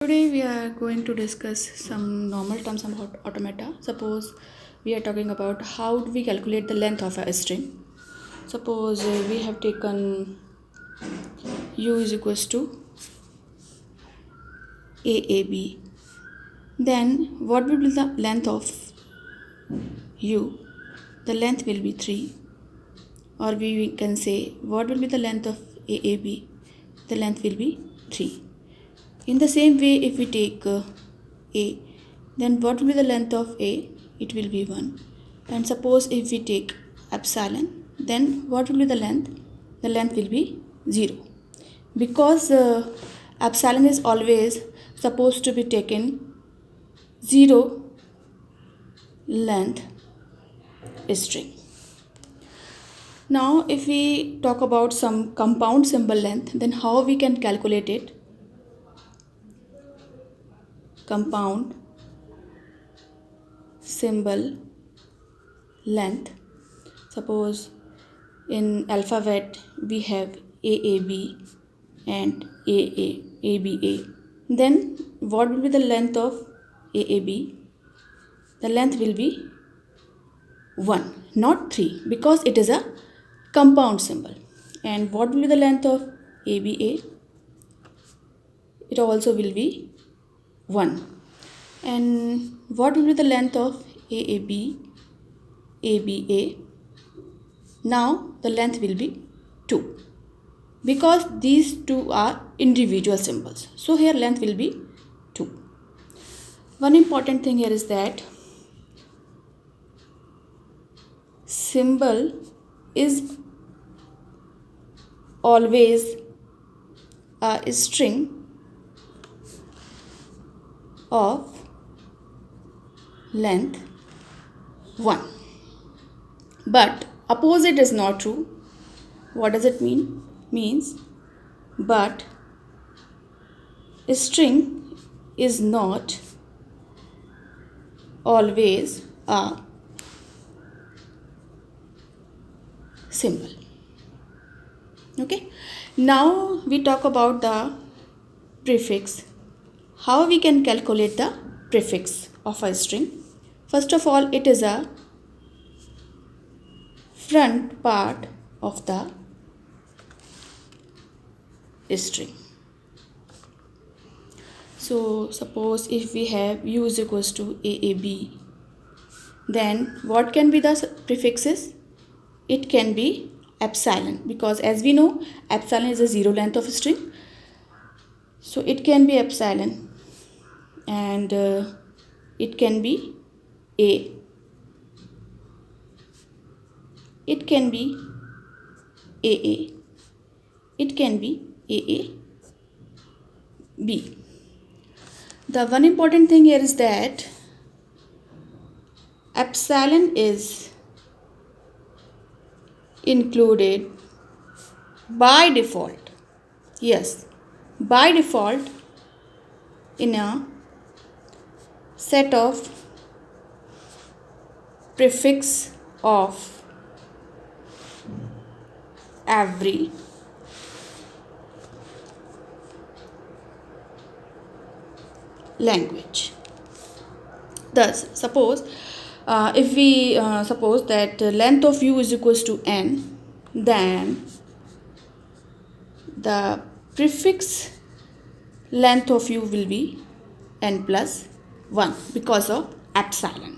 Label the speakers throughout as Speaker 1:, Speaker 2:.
Speaker 1: Today we are going to discuss some normal terms about automata. Suppose we are talking about how do we calculate the length of a string. Suppose we have taken u is equals to AAB. Then what will be the length of u? The length will be 3. Or we can say what will be the length of AAB? The length will be 3. In the same way, if we take A, then what will be the length of A? It will be 1. And suppose if we take epsilon, then what will be the length? The length will be 0. Because epsilon is always supposed to be taken 0 length string. Now, if we talk about some compound symbol length, then how we can calculate it? Compound symbol length. Suppose in alphabet we have AAB and ABA. Then what will be the length of AAB? The length will be 1, not 3, because it is a compound symbol. And what will be the length of ABA? It also will be 1. And what will be the length of AAB, ABA? Now the length will be 2, because these two are individual symbols. So here length will be 2. One important thing here is that symbol is always a string of length 1. But opposite is not true. What does it mean? Means but a string is not always a symbol. Okay. Now we talk about the prefix. How we can calculate the prefix of a string? First of all, it is a front part of the string. So suppose if we have u is equals to AAB, then what can be the prefixes? It can be epsilon, because as we know epsilon is a 0 length of string. So it can be epsilon, and it can be A, it can be AA, it can be AAB. The one important thing here is that epsilon is included by default. Yes, by default in a set of prefix of every language. Thus, suppose if we suppose that length of u is equals to n, then the prefix length of u will be n plus 1 because of epsilon.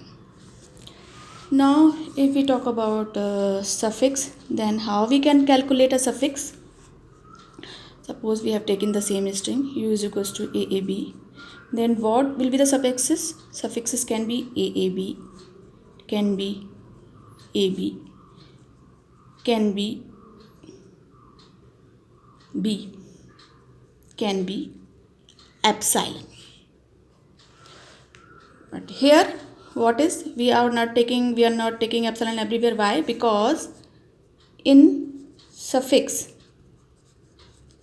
Speaker 1: Now if we talk about suffix, then how we can calculate a suffix? Suppose we have taken the same string u is equals to AAB, then what will be the suffixes? Suffixes can be AAB, can be AB, can be B, can be epsilon. But here what is, we are not taking epsilon everywhere. Why? Because in suffix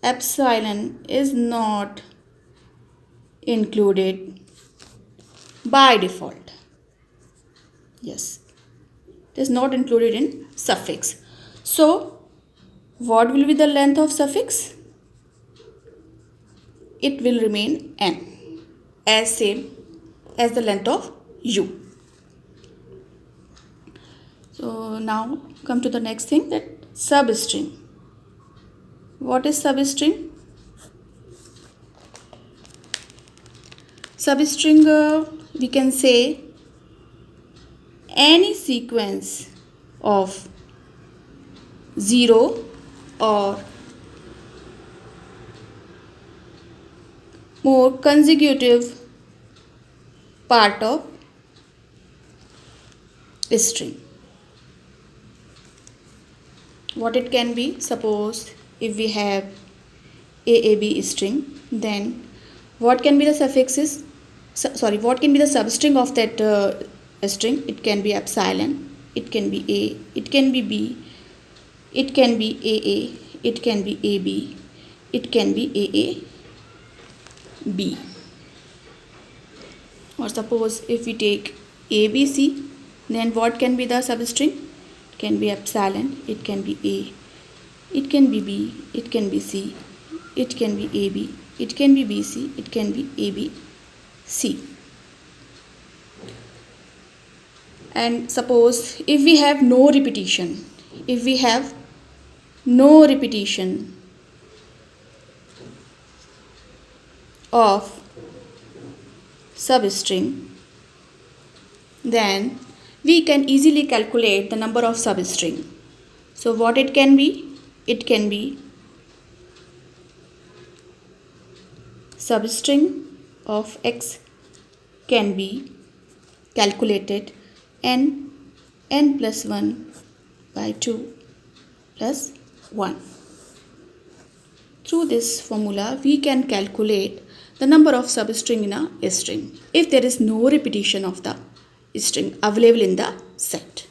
Speaker 1: epsilon is not included by default. Yes, it is not included in suffix. So what will be the length of suffix? It will remain n. as same as the length of u. So now come to the next thing, that substring. What is substring? Substring, we can say any sequence of 0 or more consecutive part of string. What it can be? Suppose if we have AAB string, then what can be the suffixes? What can be the substring of that string? It can be epsilon, it can be A, it can be B, it can be AA, it can be AB, it can be AAB. Or suppose if we take ABC, then what can be the substring? It can be epsilon, it can be A, it can be B, it can be C, it can be AB, it can be BC, it can be ABC. And suppose if we have no repetition, of substring, then we can easily calculate the number of substring. So what it can be? It can be substring of x can be calculated n plus 1 by 2 plus 1. Through this formula, we can calculate the number of substring in a string if there is no repetition of the string available in the set.